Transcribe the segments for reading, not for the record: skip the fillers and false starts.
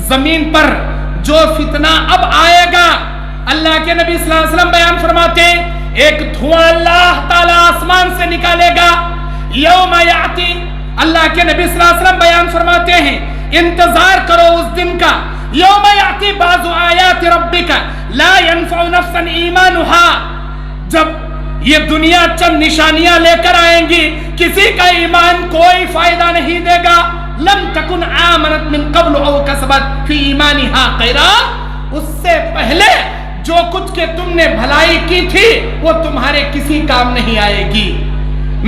زمین پر جو فتنہ اب آئے گا، اللہ کے نبی صلی اللہ علیہ وسلم بیان فرماتے ہیں ایک دھواں اللہ تعالیٰ آسمان سے نکالے گا، یوم یاتی، اللہ کے نبی صلی اللہ علیہ وسلم بیان فرماتے ہیں انتظار کرو اس دن کا، یوم یاتی بعض آیات ربک لا ينفع نفسا ایمانها، جب یہ دنیا چند نشانیاں لے کر آئیں گی، کسی کا ایمان کوئی فائدہ نہیں دے گا، لم تکن آمنت من قبل او کسبت فی ایمانها خیرا، اس سے پہلے جو کچھ کہ تم نے بھلائی کی تھی وہ تمہارے کسی کام نہیں آئے گی۔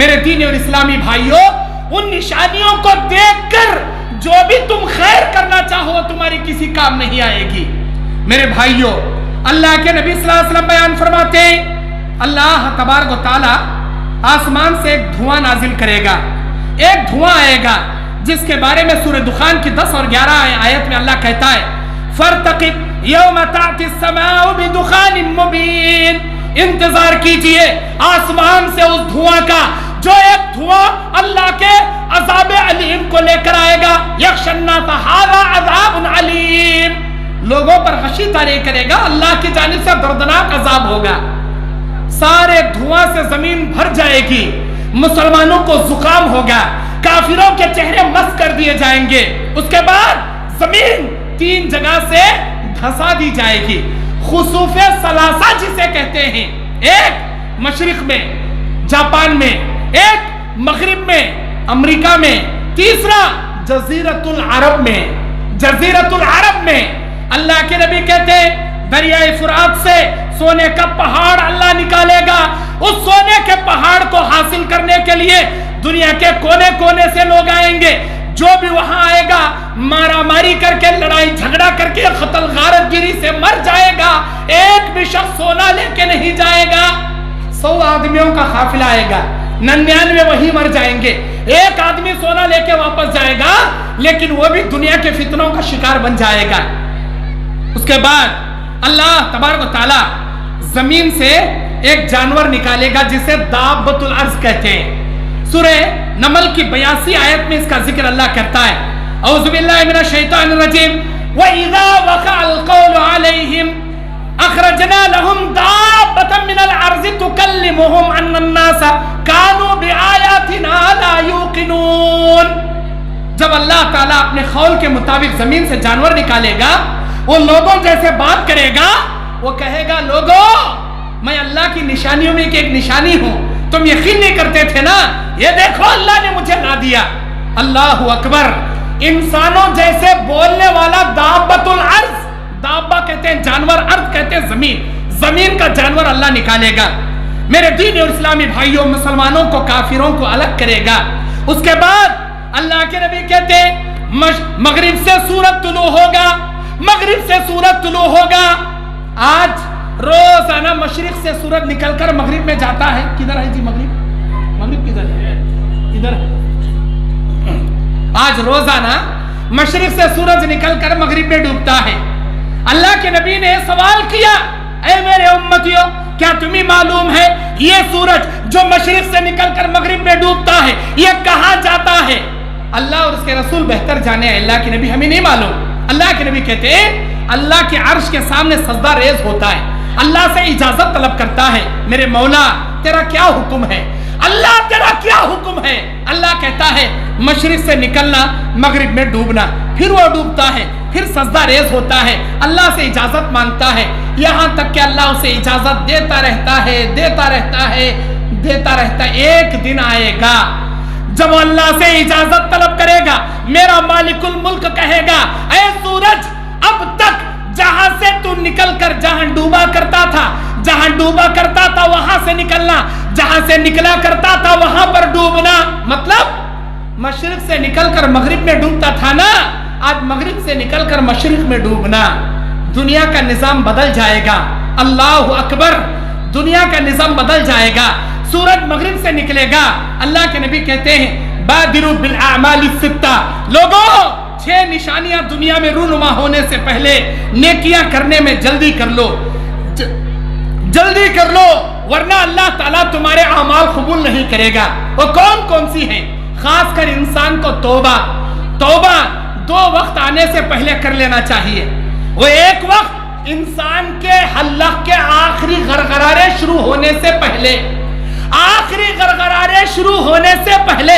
میرے دینی اور اسلامی بھائیوں، ان نشانیوں کو دیکھ کر جو بھی تم خیر کرنا چاہو وہ تمہاری کسی کام نہیں آئے گی۔ میرے بھائیوں، اللہ کے نبی صلی اللہ علیہ وسلم بیان فرماتے ہیں اللہ تبارک و تعالی آسمان سے ایک دھواں نازل کرے گا، ایک دھواں آئے گا جس کے بارے میں سورہ دخان کی 10 اور 11 آیت میں اللہ کہتا ہے فَارْتَقِبْ یوم تأتی السماء بدخان مبین، انتظار کیجئے آسمان سے اس دھواں کا جو ایک دھواں اللہ کے عذاب علیم کو لے کر آئے گا، یخشی الناس ھذا عذاب علیم، لوگوں پر غشی طاری کرے گا، اللہ کی جانب سے دردناک عذاب ہوگا۔ سارے دھواں سے زمین بھر جائے گی، مسلمانوں کو زکام ہوگا، کافروں کے چہرے مس کر دیے جائیں گے، اس کے بعد زمین 3 جگہ سے دھسا دی جائے گی، خسوف ثلاثہ جسے کہتے ہیں، ایک مشرق میں جاپان میں، ایک مغرب میں امریکہ میں، تیسرا جزیرۃ العرب میں، جزیرۃ العرب میں۔ اللہ کے نبی کہتے ہیں دریائے فرات سے سونے کا پہاڑ اللہ نکالے گا، اس سونے کے پہاڑ کو حاصل کرنے کے لیے دنیا کے کونے کونے سے لوگ آئیں گے، جو بھی وہاں آئے گا مارا ماری کر کے، لڑائی جھگڑا کر کے، قتل غارت گیری سے مر جائے گا، ایک بھی شخص سونا لے کے نہیں جائے گا، 100 آدمیوں کا قافلہ آئے گا، 99 وہی مر جائیں گے، ایک آدمی سونا لے کے واپس جائے گا لیکن وہ بھی دنیا کے فتنوں کا شکار بن جائے گا۔ اس کے بعد اللہ تبارک و تعالی زمین سے ایک جانور نکالے گا جسے دابۃ الارض کہتے ہیں۔ سورہ نمل کی 82 آیت میں اس کا ذکر اللہ کرتا ہے اعوذ باللہ من الشیطان الرجیم وَإِذَا وَقَعَ الْقَوْلُ عَلَيْهِمْ أَخْرَجْنَا لَهُمْ دَابَّةً مِّنَ الْأَرْضِ تُكَلِّمُهُمْ أَنَّ النَّاسَ كَانُوا بِآيَاتِنَا لَا يُوقِنُونَ، جب اللہ تعالیٰ اپنے قول کے مطابق زمین سے جانور نکالے گا، وہ لوگوں جیسے بات کرے گا، وہ کہے گا لوگوں میں اللہ کی نشانیوں میں ایک نشانی ہوں، تم یقین نہیں کرتے تھے نا، یہ دیکھو اللہ نے مجھے لا دیا۔ اللہ اکبر، انسانوں جیسے بولنے والا دابۃ الارض، دابہ کہتے ہیں جانور، ارض کہتے ہیں زمین، زمین کا جانور اللہ نکالے گا۔ میرے دینی اور اسلامی بھائیوں، مسلمانوں کو کافروں کو الگ کرے گا۔ اس کے بعد اللہ کے نبی کہتے ہیں مغرب سے سورج طلوع ہوگا، مغرب سے سورج طلوع ہوگا۔ آج روزانہ مشرق سے سورج نکل کر مغرب میں جاتا ہے، کدھر ہے جی مغرب؟ مغرب کدھر ہے؟ ادھر ہے۔ آج روزانہ مشرق سے سورج نکل کر مغرب میں ڈوبتا ہے۔ اللہ کے نبی نے سوال کیا اے میرے امتیوں، کیا تمہیں معلوم ہے یہ سورج جو مشرق سے نکل کر مغرب میں ڈوبتا ہے یہ کہاں جاتا ہے؟ اللہ اور اس کے رسول بہتر جانے، اللہ کے نبی ہمیں نہیں معلوم۔ اللہ کے نبی کہتے ہیں اللہ کے عرش کے سامنے سجدہ ریز ہوتا ہے، اللہ سے اجازت طلب کرتا ہے میرے مولا تیرا کیا حکم ہے، اللہ تیرا کیا حکم ہے؟ اللہ کہتا ہے مشرق سے نکلنا، مغرب میں ڈوبنا، پھر وہ ڈوبتا ہے، پھر سجدہ ریز ہوتا ہے، اللہ سے اجازت مانگتا ہے، یہاں تک کہ اللہ اسے اجازت دیتا رہتا ہے، دیتا رہتا ہے، دیتا رہتا ہے۔ ایک دن آئے گا جب اللہ سے اجازت طلب کرے گا، میرا مالک الملک کہے گا اے سورج اب تک جہاں سے تو نکل کر جہاں ڈوبا کرتا تھا، جہاں ڈوبا کرتا تھا وہاں سے نکلنا، جہاں سے نکلا کرتا تھا وہاں پر ڈوبنا، مطلب مشرق سے نکل کر مغرب میں ڈوبتا تھا نا، آج مغرب سے نکل کر مشرق میں ڈوبنا۔ دنیا کا نظام بدل جائے گا، اللہ اکبر، دنیا کا نظام بدل جائے گا۔ سورج مغرب سے نکلے گا، اللہ کے نبی کہتے ہیں بادروا بالاعمال الستہ، لوگوں 6 نشانیاں دنیا میں رونما ہونے سے پہلے نیکیاں کرنے میں جلدی کر لو، جلدی کر لو، ورنہ اللہ تعالیٰ تمہارے اعمال قبول نہیں کرے گا۔ وہ کون کون سی ہیں؟ خاص کر انسان کو توبہ، توبہ دو وقت آنے سے پہلے کر لینا چاہیے. وہ ایک وقت انسان کے حلق کے آخری غرغرارے شروع ہونے سے پہلے، آخری غرغرارے شروع ہونے سے پہلے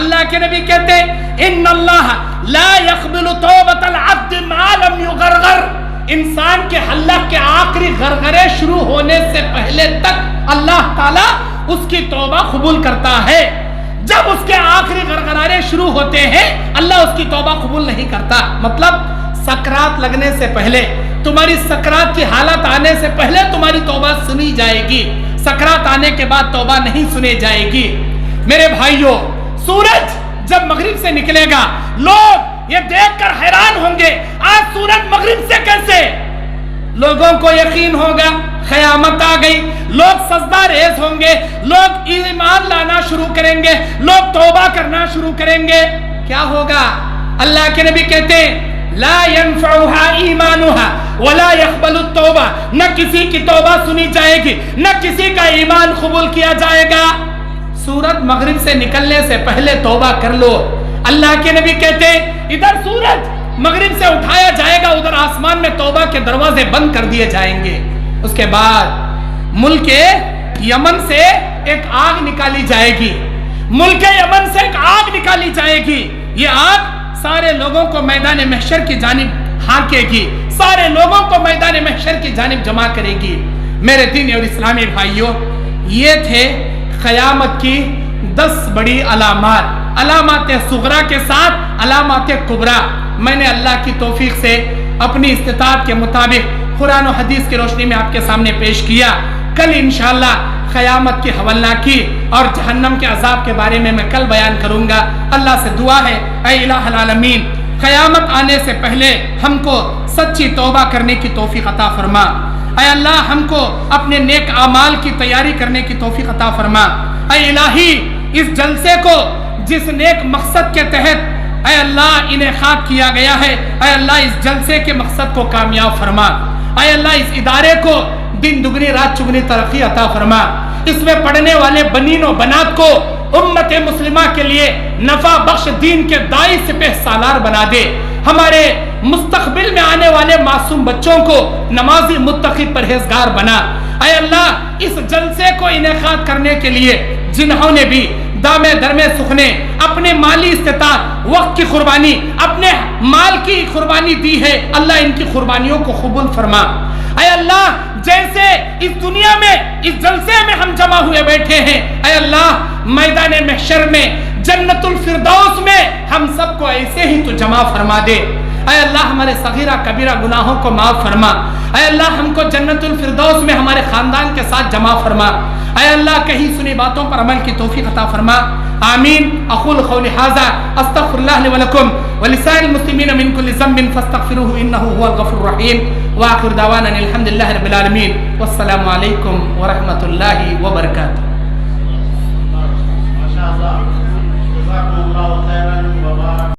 اللہ کے نبی کہتے ہیں ان اللہ لا يقبل توبۃ العبد ما لم يغرغر. انسان کے حلق کے آخری غرغرے شروع ہونے سے پہلے تک اللہ تعالیٰ اس کی توبہ قبول کرتا ہے. جب اس کے آخری غرغرارے شروع ہوتے ہیں اللہ اس کی توبہ قبول نہیں کرتا. مطلب سکرات لگنے سے پہلے، تمہاری سکرات کی حالت آنے سے پہلے تمہاری توبہ سنی جائے گی. سکرات آنے کے بعد توبہ نہیں سنی جائے گی. میرے بھائیوں، سورج جب مغرب سے نکلے گا لوگ یہ دیکھ کر حیران ہوں گے آج سورج مغرب سے کیسے. لوگوں کو یقین ہوگا قیامت آ گئی، لوگ سجدہ ریز ہوں گے، لوگ ایمان لانا شروع کریں گے، لوگ توبہ کرنا شروع کریں گے. کیا ہوگا؟ اللہ کے نبی کہتے ہیں لا ينفعها ایمانها ولا يقبل التوبہ. نہ کسی کی توبہ سنی جائے گی، نہ کسی کا ایمان قبول کیا جائے گا. سورج مغرب سے نکلنے سے پہلے توبہ کر لو. اللہ کے نبی کہتے ہیں ادھر سورج مغرب سے اٹھایا جائے گا، ادھر آسمان میں توبہ کے دروازے بند کر دیے جائیں گے. اس کے بعد ملک یمن سے ایک آگ نکالی جائے گی، ملک یمن سے ایک آگ نکالی جائے گی. یہ آگ سارے لوگوں کو میدان محشر کی جانب ہانکے گی، سارے لوگوں کو میدان محشر کی جانب جمع کرے گی. میرے دینی اور اسلامی بھائیوں، یہ تھے قیامت کی 10 بڑی علامات، علامات صغرا کے ساتھ علامات کبرا. میں نے اللہ کی توفیق سے اپنی استطاعت کے مطابق قرآن و حدیث کی روشنی میں آپ کے سامنے پیش کیا. کل انشاءاللہ قیامت کی ہولناکی اور جہنم کے عذاب کے بارے میں کل بیان کروں گا. اللہ سے دعا ہے اے الہ العالمین قیامت آنے سے پہلے ہم کو سچی توبہ کرنے کی توفیق عطا فرما. اے اللہ ہم کو اپنے نیک اعمال کی تیاری کرنے کی توفیق عطا فرما. اے الہی اس جلسے کو جس نیک مقصد کے تحت اے اللہ انعقاد کیا گیا ہے، اے اللہ اس جلسے کے مقصد کو کامیاب فرما. اے اللہ اس ادارے کو دن دگنی رات چگنی ترقی عطا فرما. اس میں پڑھنے والے بنین و بنات کو امت مسلمہ کے لیے نفع بخش دین کے دائی سپہ سالار بنا دے. ہمارے مستقبل میں آنے والے معصوم بچوں کو نمازی متقی پرہیزگار بنا. اے اللہ اس جلسے کو انعقاد کرنے کے لیے جنہوں نے بھی دامے درمے سکھنے اپنے مالی استطاعت، وقت کی قربانی، اپنے مال کی قربانی دی ہے، اللہ ان کی قربانیوں کو قبول فرما. اے اللہ جیسے اس دنیا میں اس جلسے میں ہم جمع ہوئے بیٹھے ہیں، اے اللہ میدان محشر میں جنت الفردوس میں ہم سب کو ایسے ہی تو جمع فرما دے. اے اللہ ہمارے صغیرہ کبیرہ گناہوں کو معاف فرما. اے اللہ ہم کو جنت الفردوس میں ہمارے خاندان کے ساتھ جمع فرما. اے اللہ کہیں سنی باتوں پر عمل کی توفیق عطا فرما. آمین. اقول قولی ھذا استغفر اللہ لی ولکم ولسائر المسلمین من کل ذنب فاستغفروه انه هو الغفور الرحیم. وآخر دعوانا الحمد للہ رب العالمین والسلام علیکم ورحمۃ اللہ وبرکاتہ.